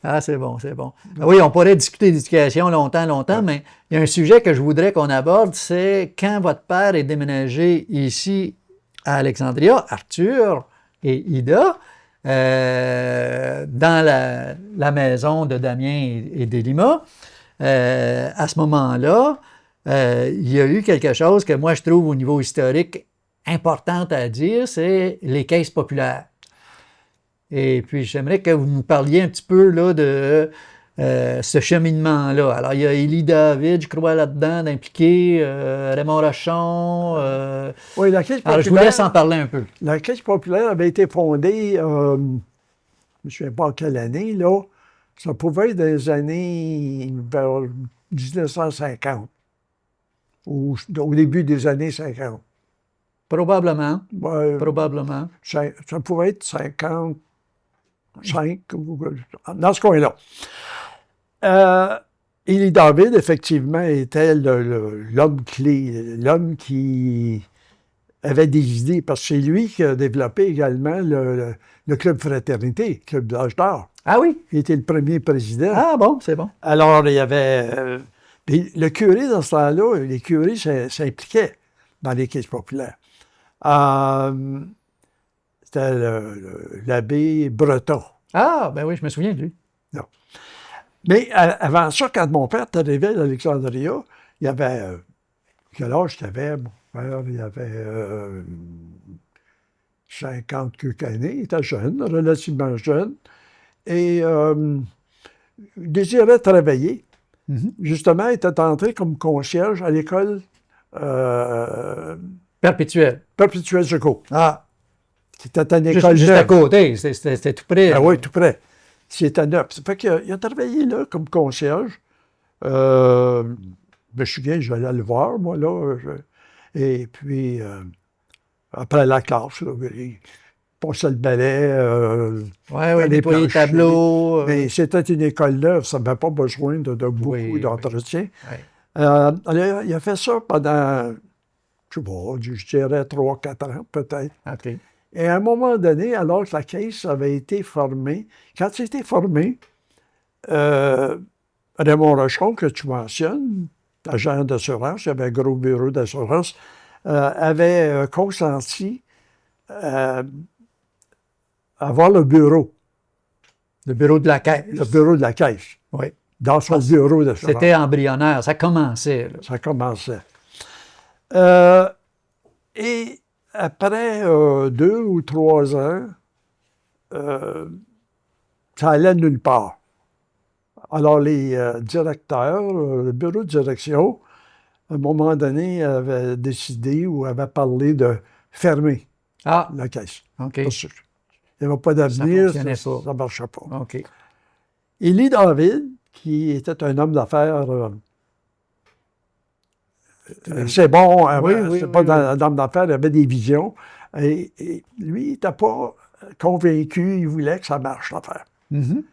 Ah, c'est bon, c'est bon. Oui, on pourrait discuter d'éducation longtemps, mais il y a un sujet que je voudrais qu'on aborde, c'est quand votre père est déménagé ici à Alexandria, Arthur et Ida, dans la maison de Damien et d'Elima, à ce moment-là, il y a eu quelque chose que moi je trouve au niveau historique important à dire, c'est les caisses populaires. Et puis, j'aimerais que vous nous parliez un petit peu là, de ce cheminement-là. Alors, il y a Élie David, je crois, là-dedans, d'impliquer, Raymond Rochon. Oui, la Caisse Alors, je vous laisse en parler un peu. La Caisse populaire avait été fondée, je ne me souviens pas en quelle année, là. Ça pouvait être dans les années vers 1950, ou au début des années 50. Probablement. Ouais, Probablement. ça pouvait être 55, dans ce coin-là. Élie David, effectivement, était l'homme clé, l'homme qui avait des idées, parce que c'est lui qui a développé également le Club Fraternité, Club d'âge d'or. Ah oui? Il était le premier président. Ah bon, c'est bon. Alors, il y avait... le curé, dans ce temps-là, les curés s'impliquaient dans les caisses populaires. C'était l'abbé Breton. Ah, ben oui, je me souviens de lui. Non. Mais avant ça, quand mon père est arrivé à Alexandria, il y avait... quel âge il avait, mon père? Il avait 50 quelques années. Il était jeune, relativement jeune. Et il désirait travailler. Mm-hmm. Justement, il était entré comme concierge à l'école Perpétuel. Perpétuel Secours. Ah. C'était une école juste à côté, c'était tout près. Ah oui, tout près. C'était neuf. Ça fait qu'il a travaillé là comme concierge. Je me souviens, je allais le voir, moi, là. Et puis, après la classe, là, il passait le balai. Oui, nettoyer les tableaux. Mais c'était une école neuve, ça n'avait pas besoin de beaucoup d'entretien. Oui. Il a fait ça pendant, je sais pas, je dirais 3-4 ans, peut-être. OK. Et à un moment donné, alors que la caisse avait été formée, quand c'était formé, Raymond Rochon, que tu mentionnes, agent d'assurance, il y avait un gros bureau d'assurance, avait consenti avoir le bureau. Le bureau de la caisse. Le bureau de la caisse. Oui. Dans son bureau d'assurance. C'était embryonnaire, ça commençait. Là. Ça commençait. Et après 2 ou 3 ans, ça allait nulle part. Alors, les directeurs, le bureau de direction, à un moment donné, avaient décidé ou avaient parlé de fermer la caisse. OK. Parce qu'il n'y avait pas d'avenir, ça ne marchait pas. OK. Élie David, qui était un homme d'affaires c'est bon, c'est pas un homme d'affaires, il avait des visions. Et lui, il n'était pas convaincu, il voulait que ça marche, l'affaire. Mm-hmm.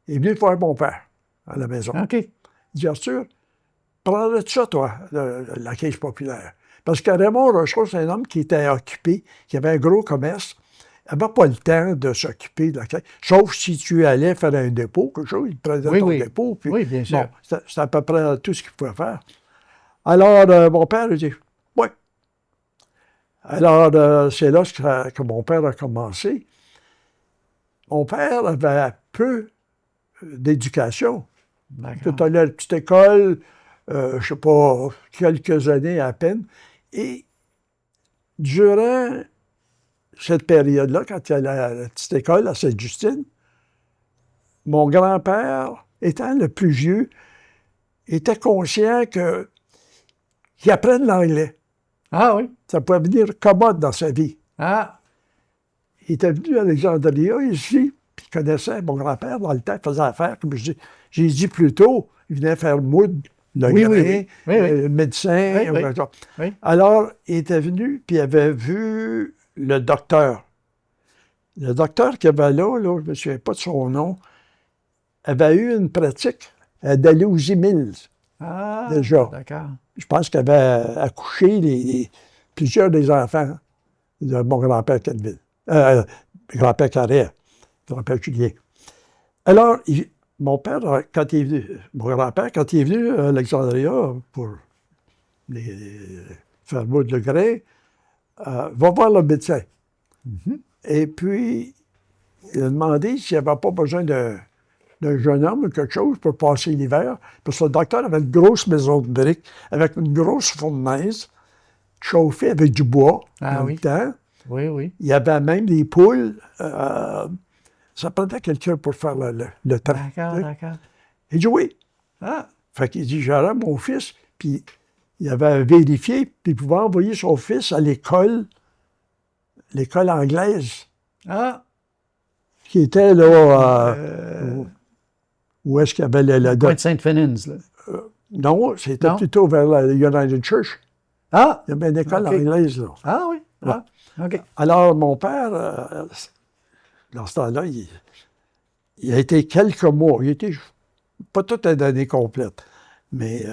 Il est venu voir mon père à la maison. OK. Il dit, Arthur, prendrais-tu ça, toi, la caisse populaire? Parce que Raymond Rochon, c'est un homme qui était occupé, qui avait un gros commerce. Il n'avait pas le temps de s'occuper de la caisse. Sauf si tu allais faire un dépôt, quelque chose, il prenait ton dépôt. Puis, oui, bien sûr. Bon, c'était à peu près tout ce qu'il pouvait faire. Alors, mon père a dit, oui. Alors, c'est là que mon père a commencé. Mon père avait peu d'éducation. Il allé à la petite école, je ne sais pas, quelques années à peine. Et durant cette période-là, quand il allait à la petite école à Sainte-Justine, mon grand-père, étant le plus vieux, était conscient qu'il apprenne l'anglais. Ah oui? Ça pouvait venir commode dans sa vie. Ah! Il était venu à Alexandria ici, puis il connaissait mon grand-père dans le temps, il faisait affaire, comme j'ai dit plus tôt, il venait faire moudre, le médecin. Oui. Alors, il était venu, puis il avait vu le docteur. Le docteur qui avait là, je ne me souviens pas de son nom, avait eu une pratique d'Alousie Mills. Ah, déjà. D'accord. Je pense qu'il avait accouché plusieurs des enfants de mon grand-père Canville. Grand-père Carrère, grand-père Julien. Alors, mon père, quand il est venu, mon grand-père, quand il est venu à Alexandria pour faire moudre le grain, va voir le médecin. Et puis, il a demandé s'il n'y avait pas besoin d'un jeune homme ou quelque chose pour passer l'hiver. Parce que le docteur avait une grosse maison de briques avec une grosse fournaise chauffée avec du bois en même temps. Oui, oui. Il y avait même des poules. Ça prenait quelqu'un pour faire le train. D'accord. Il dit oui. Fait qu'il dit, j'aurai mon fils. Puis il avait vérifié, puis il pouvait envoyer son fils à l'école anglaise. Qui était là... où est-ce qu'il y avait le coin de Sainte-Fénins, là. Non, c'était plutôt vers la United Church. Il y avait une école anglaise, là. Oui. OK. Alors, mon père, dans ce temps-là, il a été quelques mois. Il était pas toute une année complète, mais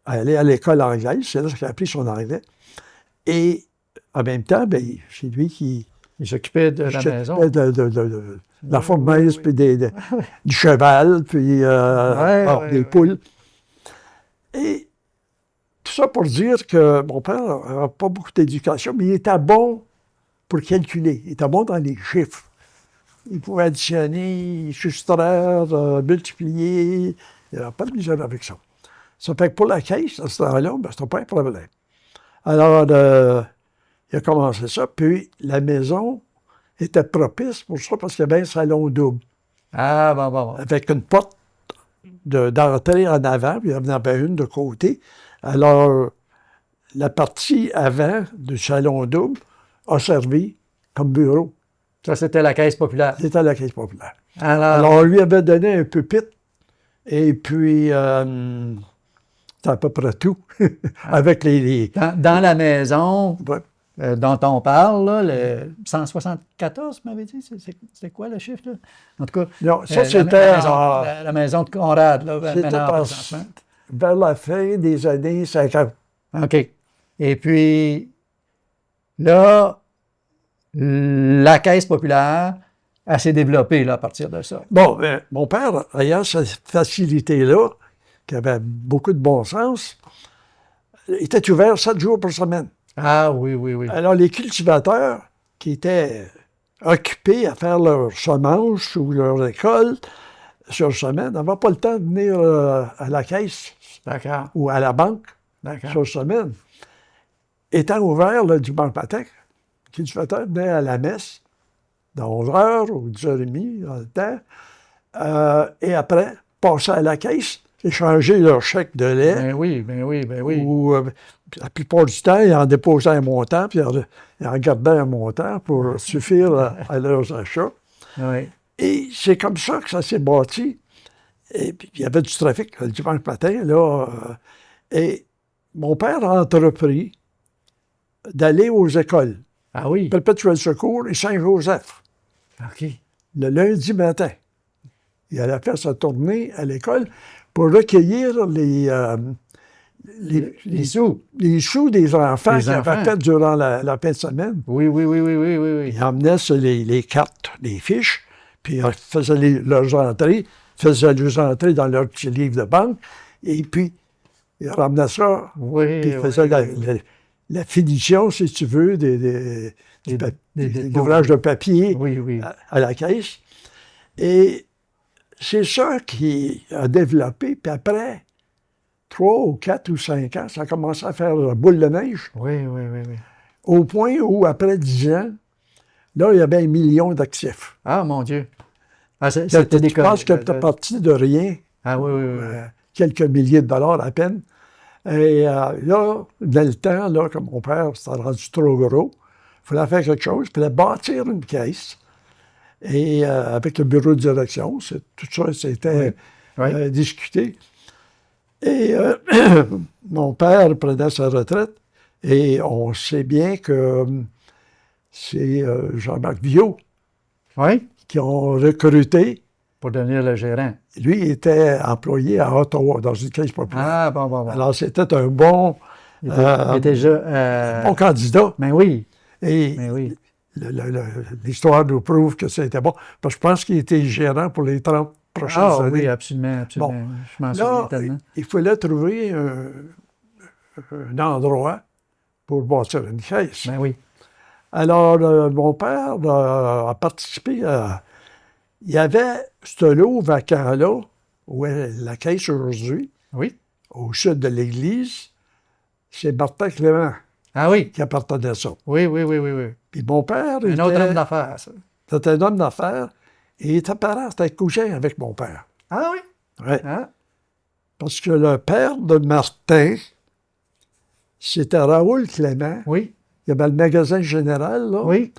aller à l'école anglaise, c'est là qu'il a appris son anglais. Et en même temps, c'est lui qui... Il s'occupait de la maison. De la fournaise, puis du cheval, puis des poules. Et tout ça pour dire que mon père n'avait pas beaucoup d'éducation, mais il était bon pour calculer. Il était bon dans les chiffres. Il pouvait additionner, soustraire, multiplier. Il n'avait pas de misère avec ça. Ça fait que pour la caisse, à ce temps-là, c'était pas un problème. Alors, il a commencé ça, puis la maison était propice pour ça parce qu'il y avait un salon double. Bon. Avec une porte d'entrée en avant, puis il y en avait une de côté. Alors, la partie avant du salon double a servi comme bureau. Ça, c'était la caisse populaire. C'était la caisse populaire. Alors on lui avait donné un pupitre, et puis c'était à peu près tout. Avec les... Dans la maison... Ouais. Dont on parle, là, le 174, vous m'avez dit? C'est quoi le chiffre, là? En tout cas, non, ça, c'était... La maison de Conrad, là, c'était vers la fin des années 50. OK. Et puis, là, la Caisse populaire, elle s'est développée là, à partir de ça. Bon, mon père, ayant cette facilité-là, qui avait beaucoup de bon sens, était ouvert 7 jours par semaine. Oui. Alors, les cultivateurs qui étaient occupés à faire leurs semences ou leur école sur semaine n'avaient pas le temps de venir à la caisse ou à la banque sur semaine. Étant ouvert le dimanche matin, les cultivateurs venaient à la messe dans 11h ou 10h30 dans le temps, et après, passaient à la caisse, échanger leur chèque de lait. Ben oui. Ou, la plupart du temps, ils en déposaient un montant, puis ils en gardaient un montant pour suffire à leurs achats. Oui. Et c'est comme ça que ça s'est bâti. Et puis, il y avait du trafic le dimanche matin, là. Et mon père a entrepris d'aller aux écoles. Perpétuel Secours et Saint-Joseph. OK. Le lundi matin. Il allait faire sa tournée à l'école pour recueillir les sous. Les sous des enfants qui avaient fait durant la fin de semaine. Oui. Ils emmenaient les cartes, les fiches, puis ils faisaient leurs entrées, dans leur petit livre de banque, et puis ils ramenaient ça, puis ils faisaient la finition, si tu veux, des ouvrages de papier à la caisse. Et c'est ça qui a développé, puis après 3 ou 4 ou 5 ans, ça a commencé à faire boule de neige. Oui. Au point où, après 10 ans, là, il y avait 1 million d'actifs. Ah, mon Dieu. C'était des... Je pense que tu es parti de rien. Oui. Quelques milliers de dollars à peine. Et là, dans le temps, là, comme mon père, c'était rendu trop gros, il fallait faire quelque chose, il fallait bâtir une caisse. Et avec le bureau de direction, tout ça, c'était discuté. Et mon père prenait sa retraite, et on sait bien que c'est Jean-Marc Viault qui ont recruté. Pour devenir le gérant. Lui, il était employé à Ottawa, dans une caisse populaire. Bon. Alors, c'était un bon... Il était déjà... bon candidat. Mais oui. Et l'histoire nous prouve que c'était bon. Parce que je pense qu'il était gérant pour les 30 prochaines Ah années. oui, absolument, absolument. Bon. Je m'en souviens Là, tellement. il fallait trouver un endroit pour bâtir une caisse. Ben oui. Alors, mon père a participé à... Il y avait ce lot vacant-là, où est la caisse aujourd'hui, Oui. au sud de l'église. C'est Martin Clément Ah oui. qui appartenait à ça. Oui, oui, oui, oui, oui. Puis mon père Un autre homme d'affaires, ça. c'était un homme d'affaires et il était parent, c'était cousin avec mon père. Ah oui? Ouais. Ah. Parce que le père de Martin, c'était Raoul Clément. Oui. Il y avait le magasin général, là. Oui.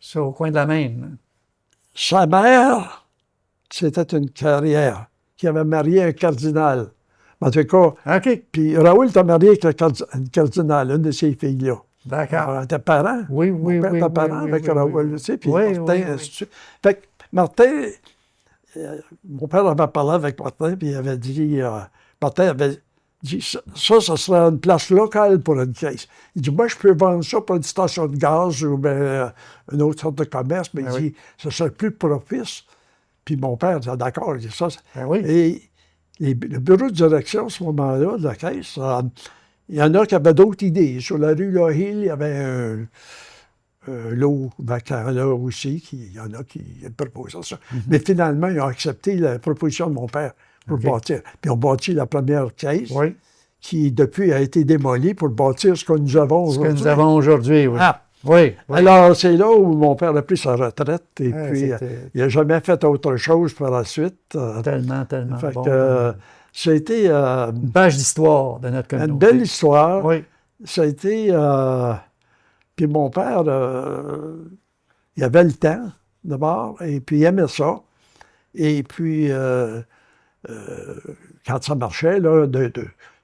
C'est au coin de la Maine. Sa mère, c'était une carrière qui avait marié un cardinal. En tout cas, OK. puis Raoul était marié avec une cardinal, une de ses filles-là. D'accord. Alors, elle était parent. Oui, oui, Mon père oui, était oui, parent oui, avec oui, Raoul, oui. tu sais, puis Oui, Martin, oui, ainsi oui. de suite. Fait que Martin, mon père avait parlé avec Martin, puis il avait dit, Martin avait dit, ça serait une place locale pour une caisse. Il dit, moi, je peux vendre ça pour une station de gaz ou bien, une autre sorte de commerce, mais Ben il oui. dit, ce serait plus propice. Puis mon père disait, d'accord, il dit ça. Ben oui. Et le bureau de direction, à ce moment-là, de la caisse, il y en a qui avaient d'autres idées. Sur la rue Lohill, il y avait un lot vacant là aussi, il y en a qui proposaient ça. Mais finalement, ils ont accepté la proposition de mon père pour OK. bâtir. Puis on bâtit la première caisse, Oui. qui depuis a été démolie pour bâtir ce que nous avons Ce que aujourd'hui. nous avons aujourd'hui, oui. Ah. Oui. Oui. Alors, c'est là où mon père a pris sa retraite et Ah, puis c'était il n'a jamais fait autre chose par la suite. tellement, tellement Fait bon. que, ça a été Une page d'histoire de notre communauté. une belle histoire. Oui. Ça a été... puis mon père, il avait le temps, d'abord, et puis il aimait ça. Et puis, quand ça marchait, là, de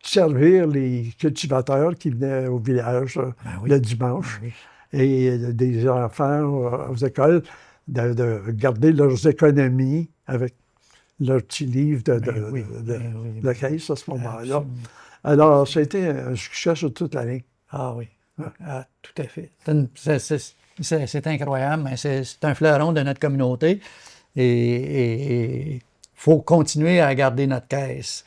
servir les cultivateurs qui venaient au village Ben oui. le dimanche, Ben oui. et des enfants aux écoles, de garder leurs économies avec leur petit livre de oui, ben oui, de caisse à ce moment-là. Absolument. Alors, ça a été un succès sur toute l'année. Ah oui. Ah, tout à fait. C'est incroyable, mais c'est un fleuron de notre communauté et il faut continuer à garder notre caisse.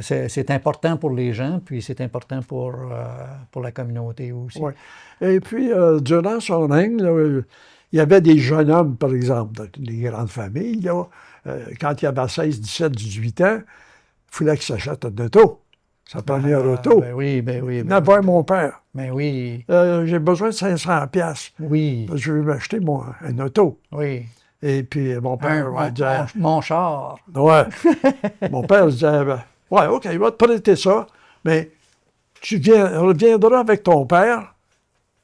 C'est important pour les gens, puis c'est important pour la communauté aussi. Ouais. Et puis, durant son règne, là, il y avait des jeunes hommes, par exemple, des grandes familles. Là, quand il avait 16, 17, 18 ans, il fallait qu'il s'achète une auto. Sa première auto. Ben oui, ben oui. Il venait voir mon père. Ben oui, J'ai besoin de 500 piastres. oui, Je veux m'acheter une auto. oui. Et puis, mon père disait... Mon char. Ouais. Mon père disait, ouais, OK, il va te prêter ça, mais tu reviendras avec ton père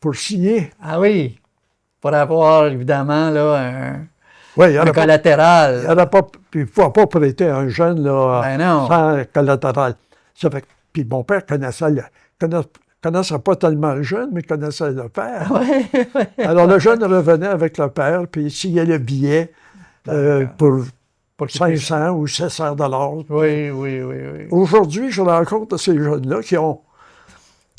pour signer. Ah oui, pour avoir évidemment là, Ouais, il un collatéral. il ne faut pas prêter un jeune là, Ben non. sans collatéral. Ça fait, puis mon père connaissait pas tellement le jeune, mais connaissait le père. Ouais, ouais. Alors le jeune revenait avec le père, puis il signait le billet pour 500 ou 700 $. Oui, oui, oui, oui. Aujourd'hui, je rencontre ces jeunes-là qui ont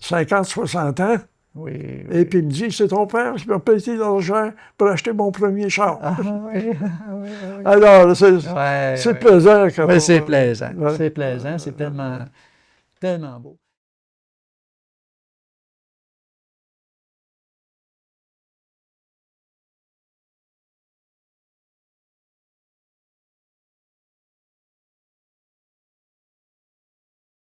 50, 60 ans, Oui, oui. et puis il me dit, c'est ton père qui m'a prêté l'argent pour acheter mon premier char. Ah, oui, oui, oui. Alors, c'est Ouais, c'est ouais. plaisant. Oui, c'est plaisant. Ouais. C'est plaisant, c'est tellement beau.